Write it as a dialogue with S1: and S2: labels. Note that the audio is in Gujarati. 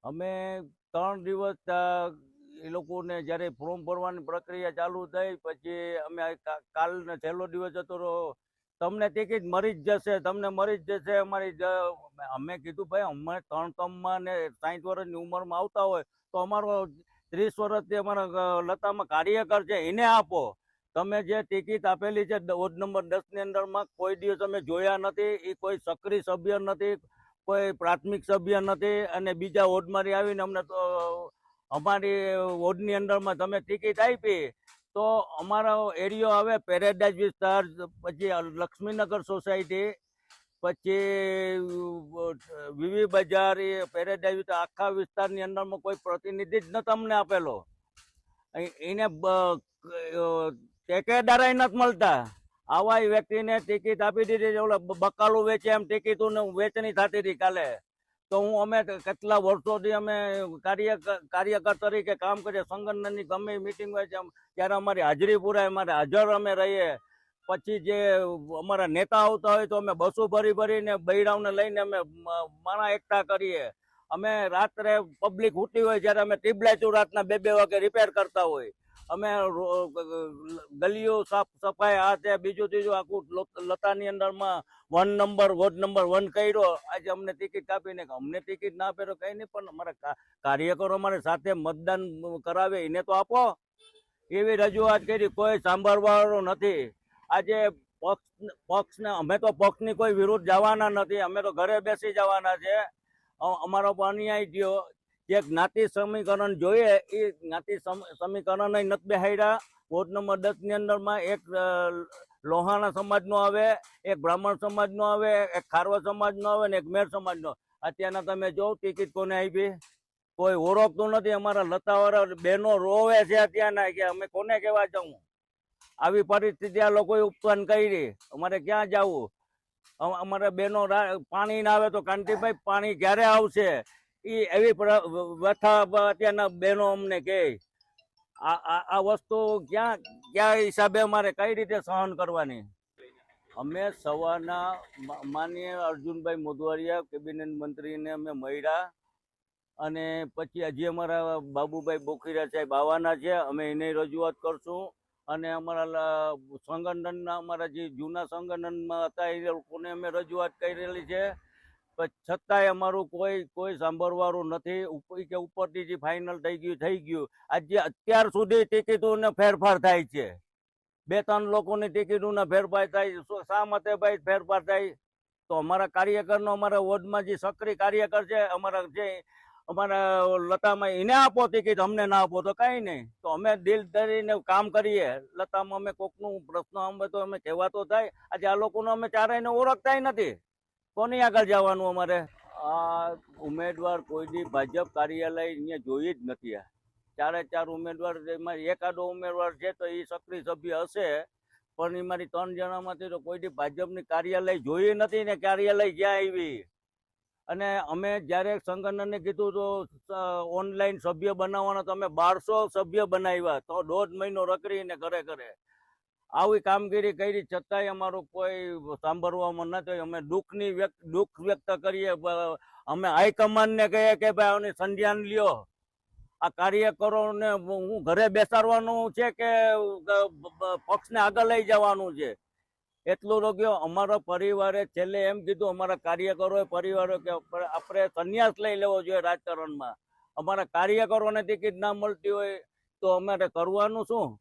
S1: અમે 3 દિવસ એ લોકોને જ્યારે ફોર્મ ભરવાની પ્રક્રિયા ચાલુ થઈ પછી અમે કાલનો છેલ્લો દિવસ હતો તો તમને ટિકિટ મળી જ જશે, તમને મળી જ જશે. અમે કીધું ભાઈ અમે 3 ટર્મમાં ને 60 વર્ષની ઉંમરમાં આવતા હોય તો અમારો 30 વર્ષથી અમારા લતામાં કાર્યકર છે એને આપો. તમે જે ટિકિટ આપેલી છે વોર્ડ નંબર 10ની અંદરમાં કોઈ દિવસ અમે જોયા નથી. એ કોઈ સક્રિય સભ્ય નથી, કોઈ પ્રાથમિક સભ્ય નથી. અને બીજા વોર્ડમાંથી આવીને અમને અમારી વોર્ડની અંદરમાં તમે ટિકિટ આપી તો અમારો એરિયો આવે પેરેડાઇઝ વિસ્તાર, પછી લક્ષ્મીનગર સોસાયટી, પછી વીવી બજાર, એ પેરેડાઇઝ વિસ્તાર, આખા વિસ્તારની અંદરમાં કોઈ પ્રતિનિધિ જ ન તમને આપેલો. એને ટેકેદાર નથી મળતા. આવા વ્યક્તિને ટિકિટ આપી દીધી. ઓલા બકાલું વેચે એમ ટિકિટોને વેચણી થતી હતી કાલે. તો અમે કેટલા વર્ષોથી અમે કાર્યકર તરીકે કામ કરીએ. સંગઠનની ગમે મિટિંગ હોય છે ત્યારે અમારી હાજરી પુરાય, અમારે હાજર અમે રહીએ. પછી જે અમારા નેતા આવતા હોય તો અમે બસો ભરીને બૈરાઓને લઈને અમે માણા એકઠા કરીએ. અમે રાત્રે પબ્લિક ઉઠી હોય જ્યારે અમે ટ્યુબલાઇટ રાતના 2-2 વાગે રિપેર કરતા હોય. અમે ગલીઓ સાફ સફાઈ આ તે બીજું ત્રીજું આખું લતાની અંદરમાં વોર્ડ નંબર 1 કર્યો. આજે અમને ટિકિટ કાપીને અમને ટિકિટ ના આપે તો કઈ નહીં, પણ અમારા કાર્યકરો અમારી સાથે મતદાન કરાવે એને તો આપો. એવી રજૂઆત કરી, કોઈ સાંભળવાળો નથી. આજે પક્ષને અમે તો પક્ષની કોઈ વિરુદ્ધ જવાના નથી. અમે તો ઘરે બેસી જવાના છે. અમારો અન્યાય થયો. જે જ્ઞાતિ સમીકરણ જોઈએ એ જ્ઞાતિ સમીકરણ નથી બેહાડ્યા. વોર્ડ નંબર 10ની અંદરમાં એક લોહાણા સમાજનો આવે, એક બ્રાહ્મણ સમાજનો આવે, એક ખારવા સમાજનો આવે ને એક મેર સમાજનો. અત્યારના તમે જો ટિકિટ કોને આપી, કોઈ ઓળખતું નથી. અમારા લતાવાળા બહેનો રોવે છે અત્યારના કે અમે કોને કહેવા જવું. આવી પરિસ્થિતિ આ લોકોએ ઉત્પન્ન કરી. અમારે ક્યાં જવું? અમારે બહેનો પાણી ના આવે તો કાંતિભાઈ પાણી ક્યારે આવશે? એવી વ્યથા અત્યારના બહેનો અમને કહે. આ વસ્તુ ક્યાં હિસાબે અમારે કઈ રીતે સહન કરવાની? અમે સવારના માનનીય અર્જુનભાઈ મોઢવાડિયા કેબિનેટ મંત્રીને અમે મળ્યા. અને પછી હજી અમારા બાબુભાઈ બોખીરા સાહેબ આવવાના છે. અમે એને રજૂઆત કરશું. અને અમારા સંગઠનના અમારા જે જૂના સંગઠનમાં હતા એ લોકોને અમે રજૂઆત કરેલી છે. છતાંય અમારું કોઈ સાંભળવાળું નથી. કે ઉપરથી જે ફાઇનલ થઈ ગયું. આજે અત્યાર સુધી ટિકિટોને ફેરફાર થાય છે. 2-3 લોકોની ટિકિટોના ફેરફાર થાય. શા માટે ભાઈ ફેરફાર થાય? તો અમારા કાર્યકરનો અમારા વોર્ડમાં જે સક્રિય કાર્યકર છે અમારા લતામાં એને આપો ટિકિટ, અમને ના આપો તો કઈ નહીં. તો અમે દિલ ધરીને કામ કરીએ. લતામાં અમે કોકનું પ્રશ્ન અમે તો અમે કહેવા તો થાય. આજે આ લોકોને અમે ચારેયને ઓળખતા નથી. કોની આગળ જવાનું અમારે? આ ઉમેદવાર કોઈ દી ભાજપ કાર્યાલય અહીંયા જોઈ જ નથી. 4 ઉમેદવાર, એમાં એકાદો ઉમેદવાર છે તો એ સક્રિય સભ્ય હશે, પણ એ મારી 3 જણામાંથી તો કોઈ દી ભાજપની કાર્યાલય જોઈ નથી ને કાર્યાલય જ્યાં આવી. અને અમે જ્યારે સંગઠનને કીધું તો ઓનલાઈન સભ્ય બનાવવાના, તો અમે 1200 સભ્ય બનાવ્યા. તો 1.5 મહિનો રખડીને ઘરે આવી કામગીરી કરી, છતાંય અમારું કોઈ સાંભળવામાં નથી. અમે દુઃખ વ્યક્ત કરીએ. અમે હાઈકમાન્ડને કહીએ કે ભાઈ આની સંજ્ઞાન લ્યો. આ કાર્યકરોને હું ઘરે બેસાડવાનું છે કે પક્ષને આગળ લઈ જવાનું છે? એટલું રોક્યો. અમારો પરિવારે છેલ્લે એમ કીધું, અમારા કાર્યકરોએ પરિવારો કે આપણે સંન્યાસ લઈ લેવો જોઈએ રાજકારણમાં. અમારા કાર્યકરોને ટિકિટ ના મળતી હોય તો અમારે કરવાનું શું?